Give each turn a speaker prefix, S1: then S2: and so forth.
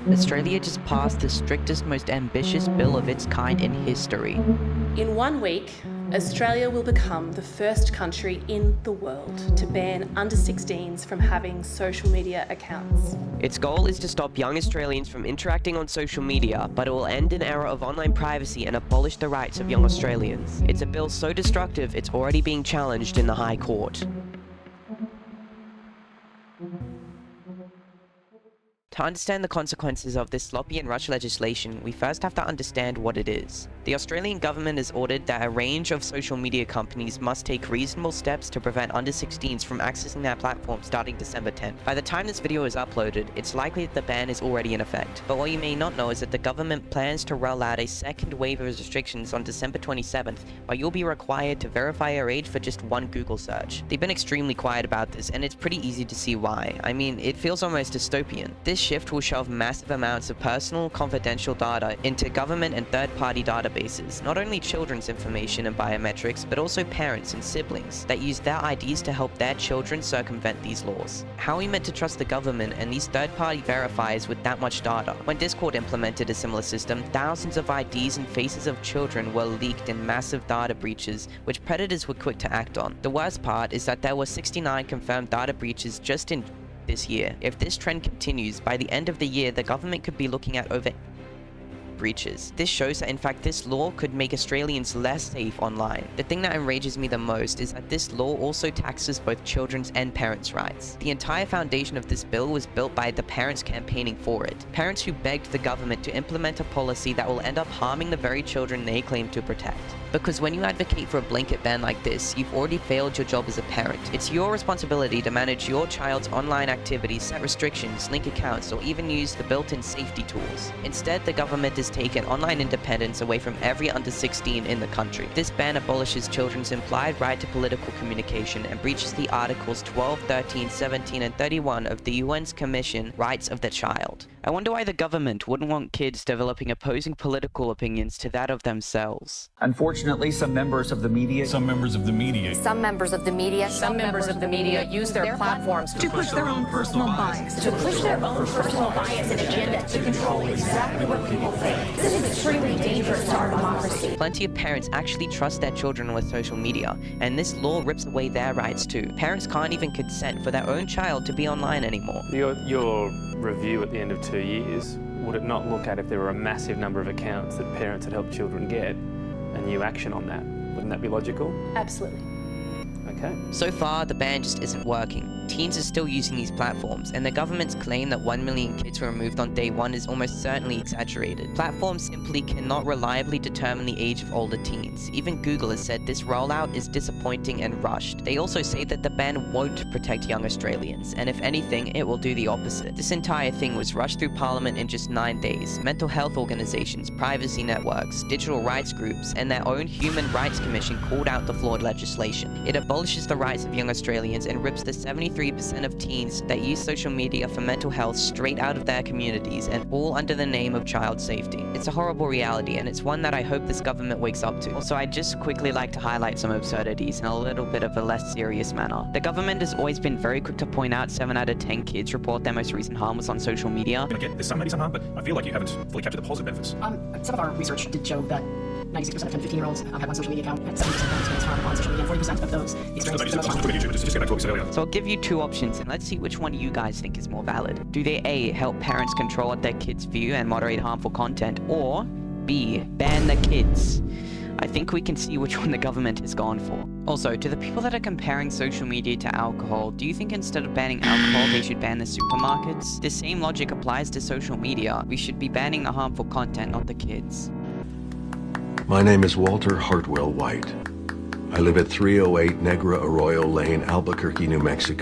S1: Australia just passed the strictest, most ambitious bill of its kind in history.
S2: In 1 week, Australia will become the first country in the world to ban under 16s from having social media accounts.
S3: Its goal is to stop young Australians from interacting on social media, but it will end an era of online privacy and abolish the rights of young Australians. It's a bill so destructive, it's already being challenged in the High Court. To understand the consequences of this sloppy and rushed legislation, we first have to understand what it is. The Australian government has ordered that a range of social media companies must take reasonable steps to prevent under 16s from accessing their platform starting December 10th. By the time this video is uploaded, it's likely that the ban is already in effect. But what you may not know is that the government plans to roll out a second wave of restrictions on December 27th, where you'll be required to verify your age for just one Google search. They've been extremely quiet about this, and it's pretty easy to see why. I mean, it feels almost dystopian. This shift will shove massive amounts of personal, confidential data into government and third-party databases, not only children's information and biometrics, but also parents and siblings that use their IDs to help their children circumvent these laws. How are we meant to trust the government and these third-party verifiers with that much data? When Discord implemented a similar system, thousands of IDs and faces of children were leaked in massive data breaches, which predators were quick to act on. The worst part is that there were 69 confirmed data breaches just in this year. If this trend continues, by the end of the year, the government could be looking at over breaches. This shows that in fact this law could make Australians less safe online. The thing that enrages me the most is that this law also taxes both children's and parents' rights. The entire foundation of this bill was built by the parents campaigning for it. Parents who begged the government to implement a policy that will end up harming the very children they claim to protect. Because when you advocate for a blanket ban like this, you've already failed your job as a parent. It's your responsibility to manage your child's online activities, set restrictions, link accounts, or even use the built-in safety tools. Instead, the government has taken online independence away from every under 16 in the country. This ban abolishes children's implied right to political communication and breaches the Articles 12, 13, 17, and 31 of the UN's Commission Rights of the Child. I wonder why the government wouldn't want kids developing opposing political opinions to that of themselves.
S4: Unfortunately, some members of the media
S5: use their platforms
S6: to push their own personal bias.
S7: To push their own personal bias and agenda to control exactly what people think. This is extremely dangerous to our democracy.
S1: Plenty of parents actually trust their children with social media, and this law rips away their rights too. Parents can't even consent for their own child to be online anymore.
S8: Your review at the end of 2 years, would it not look at if there were a massive number of accounts that parents had helped children get and new action on that? Wouldn't that be logical?
S2: Absolutely.
S8: Okay.
S1: So far, the ban just isn't working. Teens are still using these platforms, and the government's claim that 1 million kids were removed on day one is almost certainly exaggerated. Platforms simply cannot reliably determine the age of older teens. Even Google has said this rollout is disappointing and rushed. They also say that the ban won't protect young Australians, and if anything, it will do the opposite. This entire thing was rushed through Parliament in just 9 days. Mental health organizations, privacy networks, digital rights groups, and their own Human Rights Commission called out the flawed legislation. It abolishes the rights of young Australians and rips the 73% of teens that use social media for mental health straight out of their communities, and all under the name of child safety. It's a horrible reality, and it's one that I hope this government wakes up to. Also, I'd just quickly like to highlight some absurdities in a little bit of a less serious manner. The government has always been very quick to point out 7 out of 10 kids report their most recent harm was on social media.
S5: There's some maybe some harm, but I feel like you haven't fully captured the positive benefits.
S6: Some of our research did show that 96% of 10 to 15-year-olds have one social media account, and 70% have experienced harm on social media, and 40% of those experience
S5: Just get back to what we said earlier.
S1: So I'll give you 2 options, and let's see which one you guys think is more valid. Do they A, help parents control what their kids view and moderate harmful content, or B, ban the kids? I think we can see which one the government has gone for. Also, to the people that are comparing social media to alcohol, do you think instead of banning alcohol, they should ban the supermarkets? The same logic applies to social media. We should be banning the harmful content, not the kids.
S9: My name is Walter Hartwell White. I live at 308 Negra Arroyo Lane, Albuquerque, New Mexico.